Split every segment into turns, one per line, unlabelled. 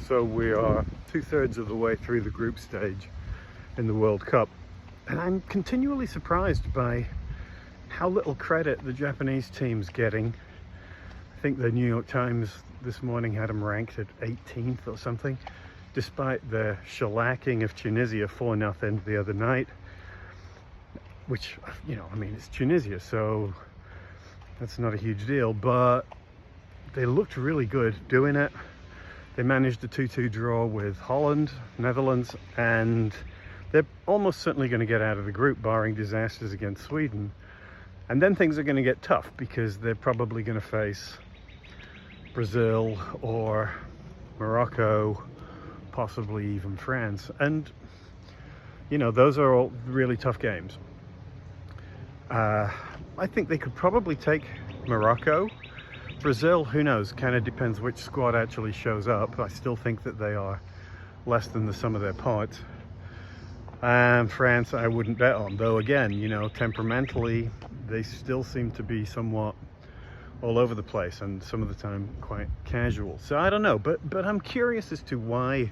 So we are 2/3 of the way through the group stage in the World Cup, and I'm continually surprised by how little credit the Japanese team's getting. I think the New York Times this morning had them ranked at 18th or something, despite the shellacking of Tunisia 4-0 the other night, which, you know, I mean, it's Tunisia, so that's not a huge deal, but they looked really good doing it. They managed a 2-2 draw with Holland, Netherlands, and they're almost certainly going to get out of the group, barring disasters against Sweden. And then things are going to get tough because they're probably going to face Brazil or Morocco, possibly even France. And, you know, those are all really tough games. I think they could probably take Morocco. Brazil, who knows, kind of depends which squad actually shows up. I still think that they are less than the sum of their parts. France, I wouldn't bet on, though again, you know, temperamentally, they still seem to be somewhat all over the place and some of the time quite casual. So I don't know, but I'm curious as to why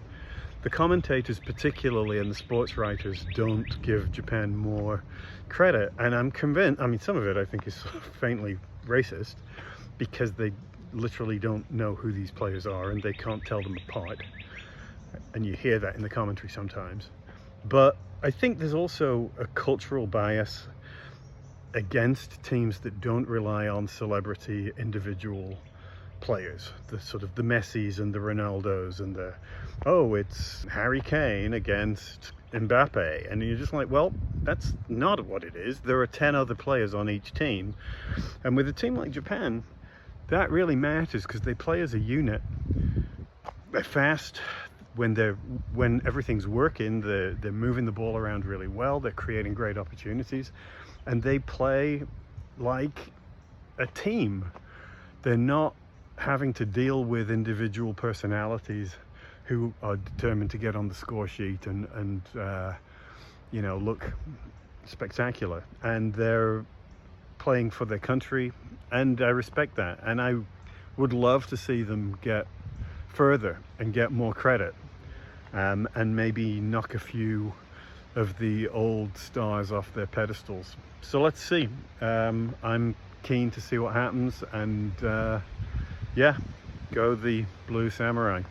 the commentators particularly and the sports writers don't give Japan more credit. And I'm convinced, I mean, some of it I think is sort of faintly racist, because they literally don't know who these players are and they can't tell them apart. And you hear that in the commentary sometimes. But I think there's also a cultural bias against teams that don't rely on celebrity individual players, the sort of the Messis and the Ronaldos and the, oh, it's Harry Kane against Mbappe, and you're just like, well, that's not what it is. There are 10 other players on each team, and with a team like Japan, that really matters because they play as a unit. They're fast. When everything's working, they're moving the ball around really well. They're creating great opportunities, and they play like a team. They're not having to deal with individual personalities who are determined to get on the score sheet and you know, look spectacular. And they're playing for their country, and I respect that. And I would love to see them get further and get more credit, and maybe knock a few of the old stars off their pedestals. So let's see. I'm keen to see what happens, and yeah, go the Blue Samurai.